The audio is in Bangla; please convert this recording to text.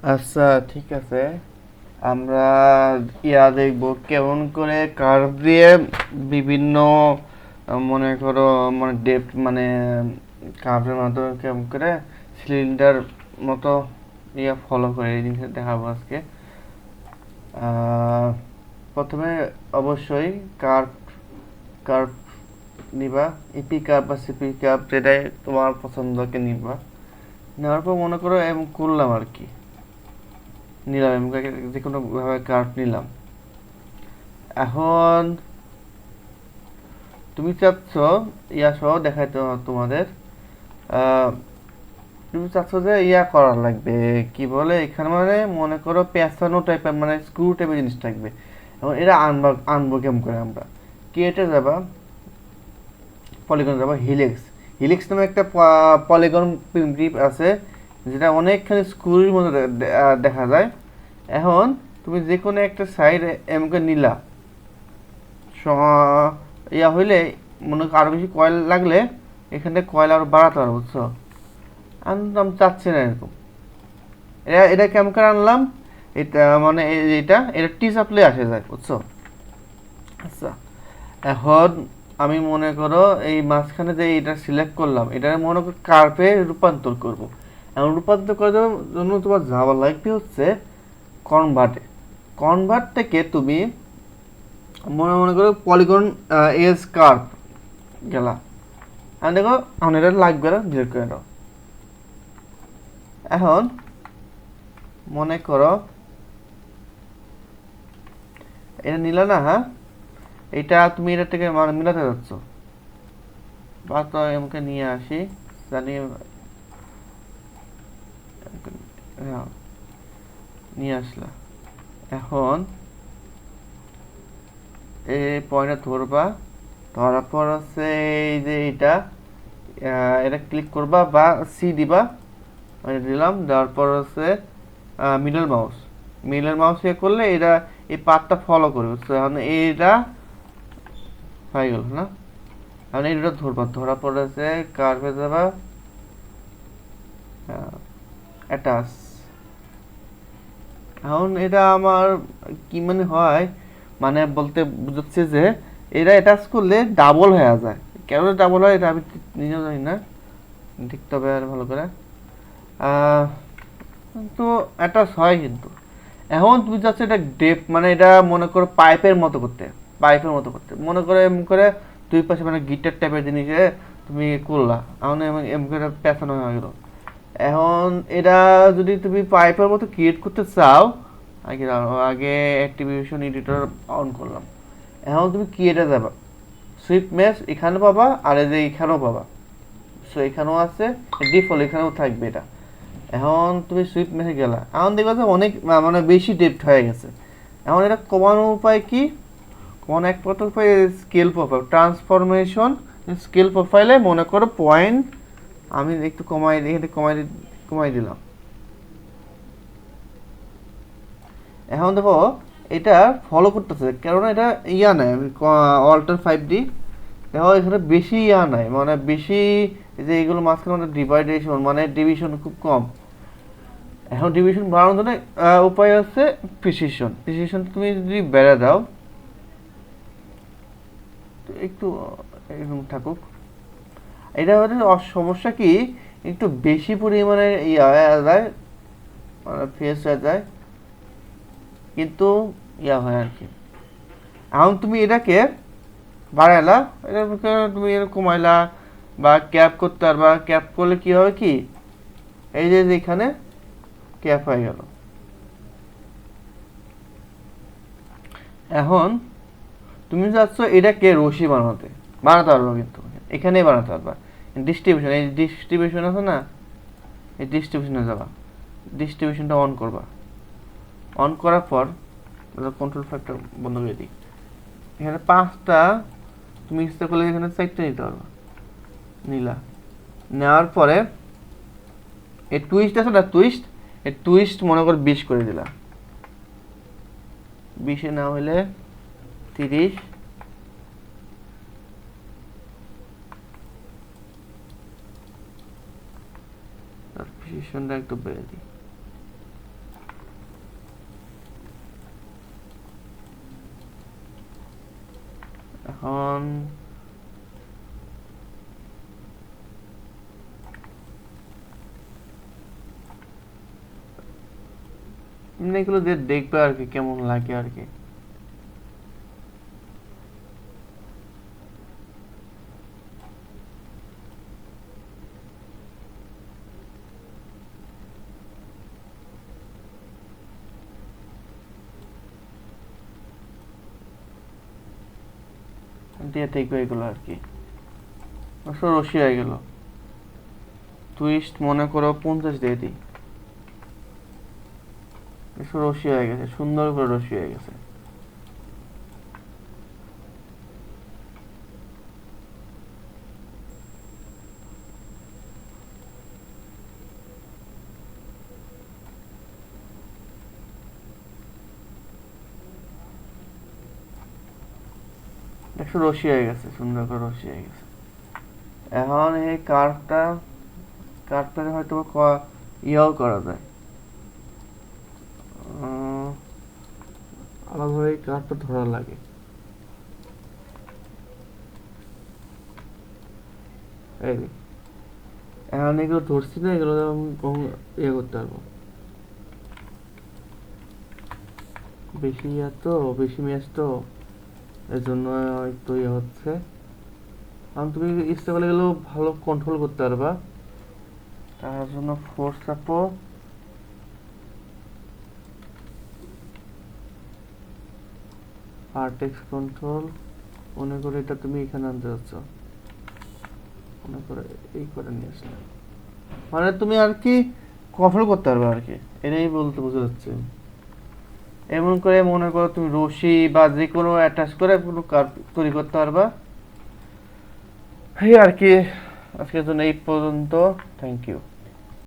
আচ্ছা, ঠিক আছে। আমরা দেখব কেমন করে কার্ভ দিয়ে বিভিন্ন মনে করো মানে ডেপথ মানে কার্ভের মাধ্যমে কেমন করে সিলিন্ডার মতো ফলো করে এই জিনিসটা দেখাবো আজকে। আহ, প্রথমে অবশ্যই কার্ভ কার্ভ নিবা, ইপি কার্ভ বা সিপি কার্ভ যেটাই তোমার পছন্দকে নিবা। নেওয়ার পর মনে করো এম করলাম আর কি, নিলাম যে কোনো ভাবে কার্ভ নিলাম। এখন তুমি চাচ্ছ সহ দেখাইতে তোমাদের, আহ, তুমি চাচ্ছ যে করা লাগবে, কি বলে এখানে মানে মনে করো পেঁচানো টাইপের মানে স্ক্রু টাইপের জিনিস থাকবে। এখন এটা আনবো কেমন করে আমরা, কেটে যাবা, পলিগন যাবা, হিলিক্স হিলিক্স নামে একটা পলিগন প্রিন্টিভ আছে, যেটা অনেকখানি স্ক্রুর মতো দেখা যায়। এখন তুমি যে কোনো একটা সাইড এমকে নিলা, হইলে মনে করো আরো বেশি কয়েল লাগলে এখানে কয়েল আরো বাড়াতে পারো, বুঝছো? আমি চাচ্ছি না এরকম। এটা কেমন করে আনলাম, এটা মানে এটা টি সাপ্লাই আসে যায়, বুঝছো? আচ্ছা, এখন আমি মনে করো এই মাঝখানে যে এটা সিলেক্ট করলাম, এটা মনে করো কার্ভে রূপান্তর করব। এখন রূপান্তর করার জন্য তোমার যাওয়া লাগবে হচ্ছে কনভার্টে। কনভার্ট থেকে তুমি মনে মনে করো পলিগন এজ কার্ভ গেলা। এখন দেখো, এখন এটা লাগবে না, ডিলিট করে দাও। এখন মনে করো এটা নিলা না, হ্যাঁ, এটা তুমি এটা থেকে মানে মিলাতে যাচ্ছ, বা তো আমাকে নিয়ে আসি, জানিয়ে, হ্যাঁ, নিয়ে আসলা। এখন এই পয়েন্টটা ধরবা, ধরার পর হচ্ছে এই যে এটা ক্লিক করবা বা সি দিবা, আমি দিলাম, দেওয়ার পর হচ্ছে মিডল মাউস, করলে এটা এই পাথটা ফলো করবে, বুঝছো? এখন এইটা হয়ে গেল না। এখন এইটা ধরবা, ধরার পর হচ্ছে কার্ভে যাবা, অ্যাটাচ। এখন এটা আমার কি মানে হয়, মানে বলতে বুঝাচ্ছে যে এটা অ্যাটাচ করলে ডাবল হয়ে যায়। কেন ডাবল হয় এটা আমি নিজেও জানি না, দেখতে হবে আর ভালো করে। আহ, কিন্তু অ্যাটাচ হয় কিন্তু। এখন তুমি চাচ্ছ এটা ডেপ মানে এটা মনে করো পাইপের মতো করতে মনে করে এমন করে দুই পাশে মানে গিটার টাইপের জিনিসে তুমি করলা, এখন এমন করে পেঁচানো হয়ে গেল। এখন এটা যদি তুমি পাইপের মতো ক্রিয়েট করতে চাও, আগে অ্যাক্টিভিশন এডিটর অন করলাম। এখন তুমি ক্রিয়েটে যাবা, সুইপ মেশ এখানে পাবা, আর এই যে এখানেও পাবা। সো এখানেও আছে, ডিফল্ট এখানেও থাকবে এটা। এখন তুমি সুইপ মেশে গেলা, এখন দেখবা যে অনেক মানে বেশি ডেপথ হয়ে গেছে। এখন এটা কমানোর উপায় কি? কমানো একমাত্র উপায় স্কেল প্রোফাইল ট্রান্সফরমেশন। স্কেল প্রোফাইলে মনে করো পয়েন্ট, আমি একটু কমাই দিলাম। এখন দেখো এটা ফলো করতেছে, কেননা এটা নেয় আমি অল্টার 5D। দেখো এখানে বেশি নাই, মানে বেশি যে এগুলো মাঝখানে ডিভাইডেশন মানে ডিভিশন খুব কম। এখন ডিভিশন বাড়ানোর জন্য উপায় আছে প্রিসিশন তুমি যদি বেড়ে দাও, তো একটু এরকম থাকুক। এটা হচ্ছে সমস্যা কি, একটু বেশি পরিমাণে হয়ে যায়, মানে ফেস হয়ে যায়, কিন্তু হয় আর কি। এখন তুমি এটাকে বাড়াইলা, এটাকে তুমি এরকম কমাইলা বা ক্যাপ করতে পারবা। ক্যাপ করলে কি হবে কি, এই যে এখানে ক্যাপ হয়ে গেল। এখন তুমি চাচ্ছ এটাকে রশি বানাতে পারবো, কিন্তু এখানেই বানাতে পারবা। ডিস্ট্রিবিউশন, এই ডিস্ট্রিবিউশন আছে না, এই ডিস্ট্রিবিউশনে যাবা, ডিস্ট্রিবিউশনটা অন করবা। অন করার পর কন্ট্রোল ফাইভটা বন্ধ করে দিই। এখানে 5টা, তুমি ইচ্ছা করলে এখানে 4টা নিতে পারবা, নিলা। নেওয়ার পরে এই টুইস্ট আছে না, এই টুইস্ট মনে করো 20 করে দিলা। 20-এ না হলে 30, প্রিসিশনটা একটু বেড়ে দিই। এখন এগুলো দিয়ে দেখবে আর কি কেমন লাগে আর কি। দিয়ে দেখবে এগুলো আর কি। রশি হয়ে গেল। টুইস্ট মনে করো 50 দিয়ে দিই। রশি হয়ে গেছে, সুন্দর করে রশি হয়ে গেছে। দেখো রশি হয়ে গেছে, সুন্দর করে রশি হয়ে গেছে। এখন এই কার্ভটা হয়তো ইয়াও করা যায়, আলাদাভাবে এই কার্ভটা ধরা লাগে। এই এখন এগুলো ধরছি না, এগুলো ইয়ে করতে পারবো। বেশি ম্যাচ তো এর জন্য একটু ইয়ে হচ্ছে। কারণ তুমি ইচ্ছা করলে গেলেও ভালো কন্ট্রোল করতে পারবা। তার জন্য ফোর্স চাপো, ভার্টেক্স কন্ট্রোল, মনে করে এটা তুমি এখানে আনতে যাচ্ছ, মনে করে এই করে নিয়ে আসলে মানে তুমি আর কি কন্ট্রোল করতে পারবে আর কি, এটাই বলতে বোঝা যাচ্ছে। এমন করে মনে করো তুমি রশি বা যে কোনো অ্যাটাচ করে কোনো কার্ভ তৈরি করতে পারবা। এই আর কি, আজকের জন্য এই পর্যন্ত। Thank you.